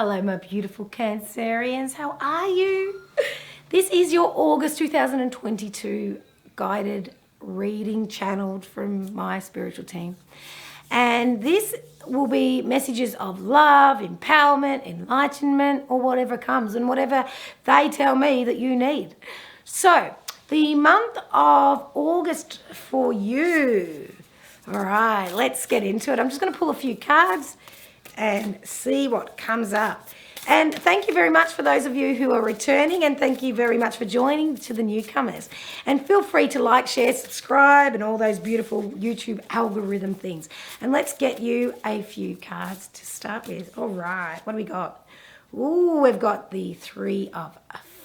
Hello, my beautiful Cancerians. How are you? This is your August 2022 guided reading channeled from my spiritual team. And this will be messages of love, empowerment, enlightenment, or whatever comes and whatever they tell me that you need. So, the month of August for you. All right, let's get into it. I'm just going to pull a few cards and see what comes up. And thank you very much for those of you who are returning, and thank you very much for joining to the newcomers. And feel free to like, share, subscribe, and all those beautiful YouTube algorithm things. And let's get you a few cards to start with. All right, what do we got? Ooh, we've got the Three of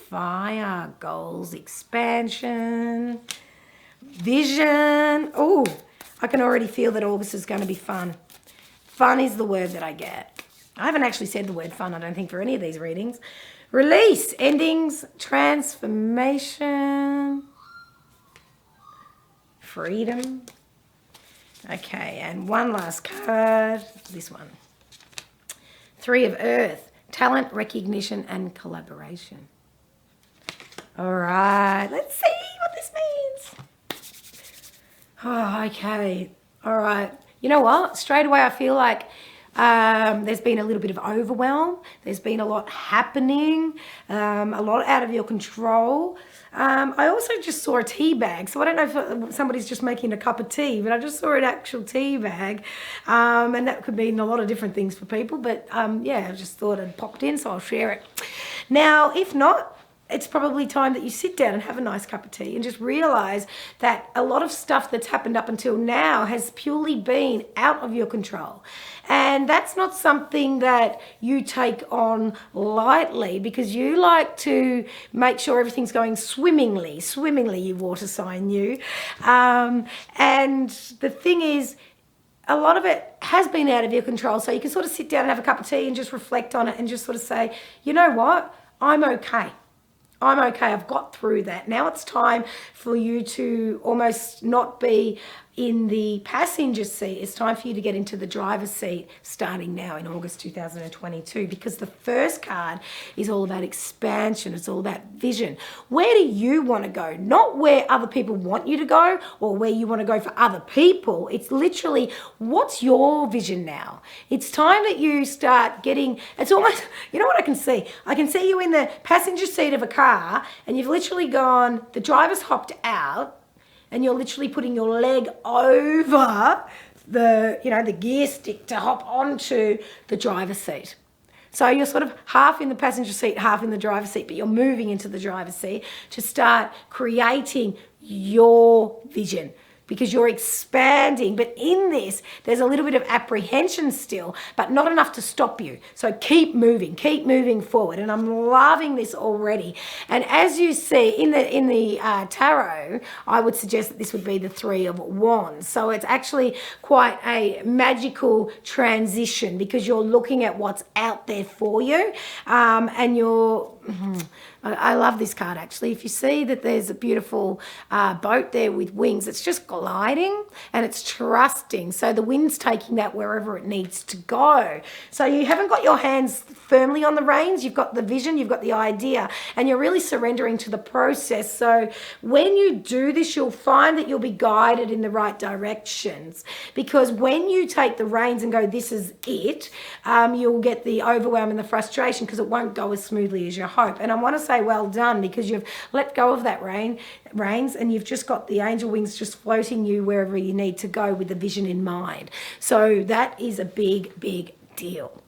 Fire, goals, expansion, vision. Ooh, I can already feel that August is going to be fun. Fun is the word that I get. I haven't actually said the word fun, I don't think, for any of these readings. Release, endings, transformation, freedom. Okay, and one last card, this one. Three of Earth, talent, recognition, and collaboration. All right, let's see what this means. Oh, okay, all right. You know what? Straight away, I feel like there's been a little bit of overwhelm. There's been a lot happening, a lot out of your control. I also just saw a tea bag. So I don't know if somebody's just making a cup of tea, but I just saw an actual tea bag. And that could mean a lot of different things for people. But yeah, I just thought it popped in, so I'll share it. Now, if not, it's probably time that you sit down and have a nice cup of tea and just realize that a lot of stuff that's happened up until now has purely been out of your control. And that's not something that you take on lightly, because you like to make sure everything's going swimmingly, you water sign, you. And the thing is, a lot of it has been out of your control. So you can sort of sit down and have a cup of tea and just reflect on it and just sort of say, you know what, I'm okay. I'm okay, I've got through that. Now it's time for you to almost not be in the passenger seat. It's time for you to get into the driver's seat starting now in August 2022, because the first card is all about expansion. It's all about vision. Where do you want to go? Not where other people want you to go or where you want to go for other people. It's literally, what's your vision now? It's time that you start getting, it's almost, you know what I can see? I can see you in the passenger seat of a car and you've literally gone, the driver's hopped out, and you're literally putting your leg over the, the gear stick to hop onto the driver's seat. So you're sort of half in the passenger seat, half in the driver's seat, but you're moving into the driver's seat to start creating your vision, because you're expanding. But in this, there's a little bit of apprehension still, but not enough to stop you. So keep moving forward. And I'm loving this already. And as you see in the tarot, I would suggest that this would be the Three of Wands. So it's actually quite a magical transition, because you're looking at what's out there for you, and you're... I love this card, actually. If you see that there's a beautiful boat there with wings, it's just gliding and it's trusting. So the wind's taking that wherever it needs to go. So you haven't got your hands firmly on the reins. You've got the vision, you've got the idea, and you're really surrendering to the process. So when you do this, you'll find that you'll be guided in the right directions, because when you take the reins and go, this is it, you'll get the overwhelm and the frustration, because it won't go as smoothly as you hope. And I want to say well done, because you've let go of that reins and you've just got the angel wings just floating you wherever you need to go with the vision in mind. So that is a big, big deal,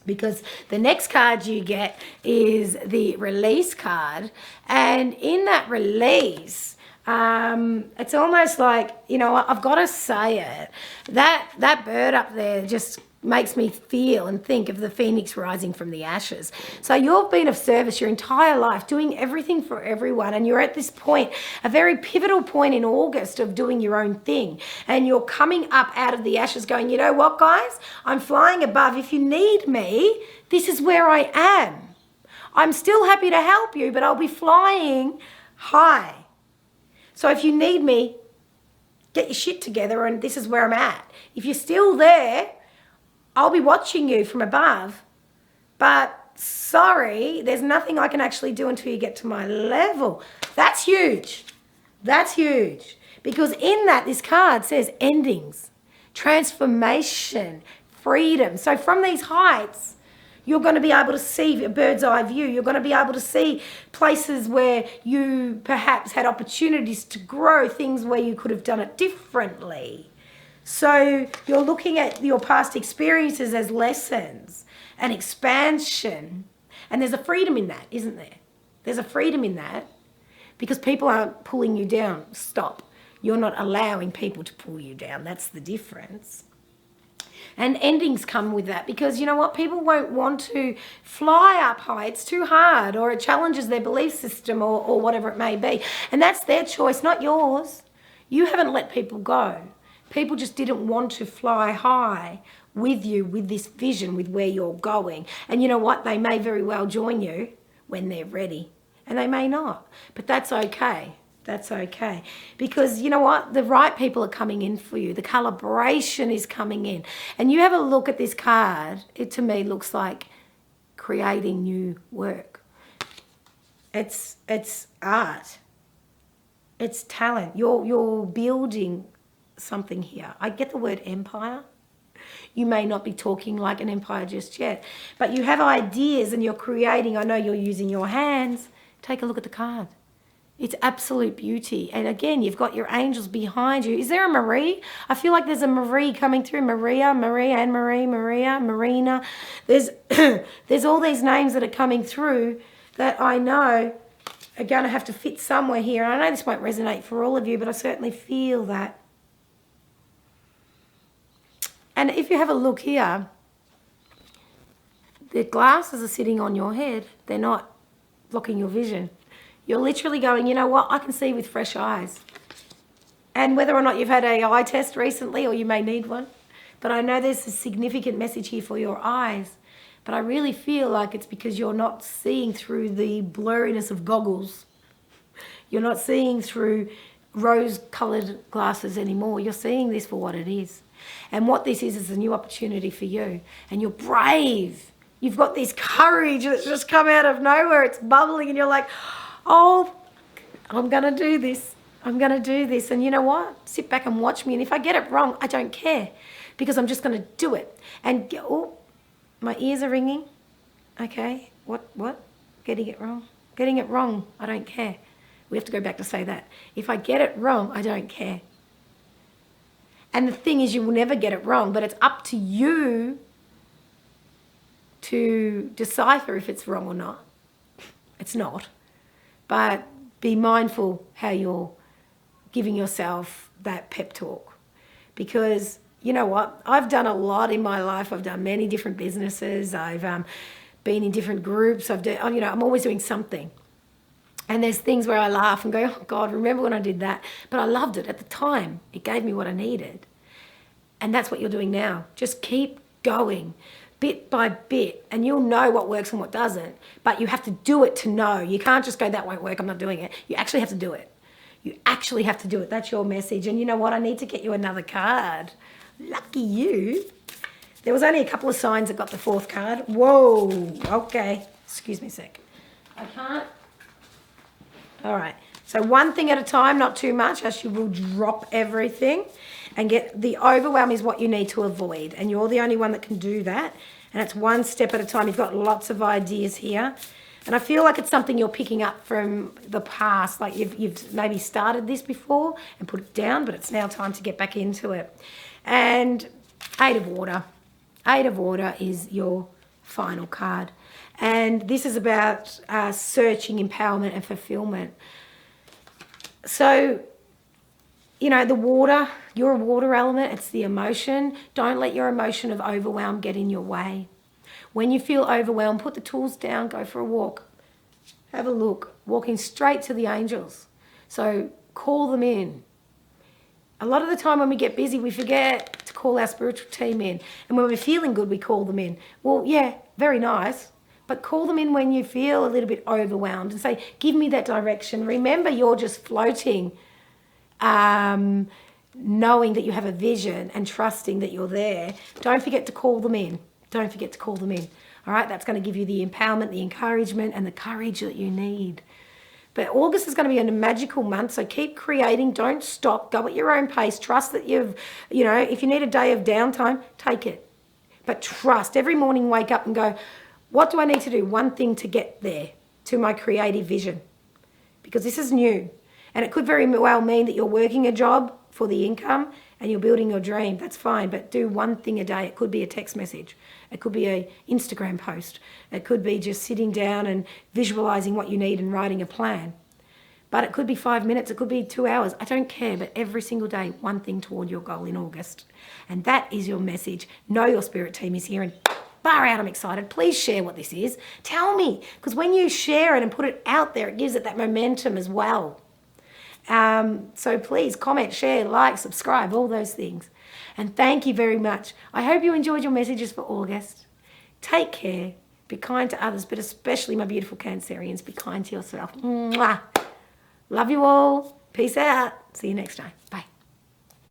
because the next card you get is the release card. And in that release, it's almost like, I've got to say it, that bird up there just makes me feel and think of the phoenix rising from the ashes. So you've been of service your entire life, doing everything for everyone, and you're at this point, a very pivotal point in August, of doing your own thing, and you're coming up out of the ashes going, you know what, guys, I'm flying above. If you need me, this is where I am. I'm still happy to help you, but I'll be flying high. So if you need me, get your shit together, and this is where I'm at. If you're still there, I'll be watching you from above, But sorry, there's nothing I can actually do until you get to my level. That's huge. That's huge. Because in that, this card says endings, transformation, freedom. So from these heights, you're going to be able to see a bird's eye view. You're going to be able to see places where you perhaps had opportunities to grow, things where you could have done it differently. So you're looking at your past experiences as lessons and expansion. And there's a freedom in that, isn't there? There's a freedom in that because people aren't pulling you down. Stop. You're not allowing people to pull you down. That's the difference. And endings come with that because you know what? People won't want to fly up high. It's too hard or it challenges their belief system or whatever it may be. And that's their choice, not yours. You haven't let people go. People just didn't want to fly high with you, with this vision, with where you're going. And you know what? They may very well join you when they're ready. And they may not. But that's okay. That's okay. Because you know what? The right people are coming in for you. The calibration is coming in. And you have a look at this card. It to me looks like creating new work. It's art. It's talent. You're building something here. I get the word empire. You may not be talking like an empire just yet, but you have ideas and you're creating. I know you're using your hands. Take a look at the card. It's absolute beauty. And again, you've got your angels behind you. Is there a Marie? I feel like there's a Marie coming through. Maria, Anne-Marie, Maria, Marina. There's all these names that are coming through that I know are going to have to fit somewhere here. And I know this won't resonate for all of you, but I certainly feel that. And if you have a look here, the glasses are sitting on your head. They're not blocking your vision. You're literally going, you know what, I can see with fresh eyes. And whether or not you've had an eye test recently or you may need one, but I know there's a significant message here for your eyes. But I really feel like it's because you're not seeing through the blurriness of goggles. You're not seeing through rose-coloured glasses anymore. You're seeing this for what it is. And what this is a new opportunity for you. And you're brave. You've got this courage that's just come out of nowhere. It's bubbling and you're like, oh, I'm going to do this. I'm going to do this. And you know what? Sit back and watch me. And if I get it wrong, I don't care because I'm just going to do it. And, oh, my ears are ringing. Okay. What? Getting it wrong? Getting it wrong. I don't care. We have to go back to say that. If I get it wrong, I don't care. And the thing is, you will never get it wrong, but it's up to you to decipher if it's wrong or not. It's not. But be mindful how you're giving yourself that pep talk. Because you know what? I've done a lot in my life. I've done many different businesses. I've been in different groups. I'm always doing something. And there's things where I laugh and go, oh God, remember when I did that? But I loved it at the time. It gave me what I needed. And that's what you're doing now. Just keep going bit by bit and you'll know what works and what doesn't. But you have to do it to know. You can't just go, that won't work, I'm not doing it. You actually have to do it. You actually have to do it. That's your message. And you know what? I need to get you another card. Lucky you. There was only a couple of signs that got the fourth card. Whoa. Okay. Excuse me a sec. I can't. All right, so one thing at a time, not too much, else you will drop everything and get the overwhelm is what you need to avoid. And you're the only one that can do that. And it's one step at a time. You've got lots of ideas here. And I feel like it's something you're picking up from the past. Like you've maybe started this before and put it down, but it's now time to get back into it. And Eight of Water. Eight of Water is your final card. And this is about searching, empowerment and fulfillment. So, you know, the water, you're a water element. It's the emotion. Don't let your emotion of overwhelm get in your way. When you feel overwhelmed, put the tools down, go for a walk. Have a look. Walking straight to the angels. So call them in. A lot of the time when we get busy, we forget to call our spiritual team in. And when we're feeling good, we call them in. Well, yeah, very nice. But call them in when you feel a little bit overwhelmed and say, give me that direction. Remember, you're just floating, knowing that you have a vision and trusting that you're there. Don't forget to call them in. Don't forget to call them in. All right, that's going to give you the empowerment, the encouragement, and the courage that you need. But August is going to be a magical month, so keep creating. Don't stop. Go at your own pace. Trust that if you need a day of downtime, take it. But trust. Every morning, wake up and go, what do I need to do? One thing to get there, to my creative vision. Because this is new. And it could very well mean that you're working a job for the income and you're building your dream. That's fine, but do one thing a day. It could be a text message. It could be an Instagram post. It could be just sitting down and visualizing what you need and writing a plan. But it could be 5 minutes. It could be 2 hours. I don't care, but every single day, one thing toward your goal in August. And that is your message. Know your spirit team is here, and far out, I'm excited. Please share what this is. Tell me, because when you share it and put it out there, it gives it that momentum as well. So please comment, share, like, subscribe, all those things. And thank you very much. I hope you enjoyed your messages for August. Take care. Be kind to others, but especially my beautiful Cancerians, be kind to yourself. Mwah. Love you all. Peace out. See you next time. Bye.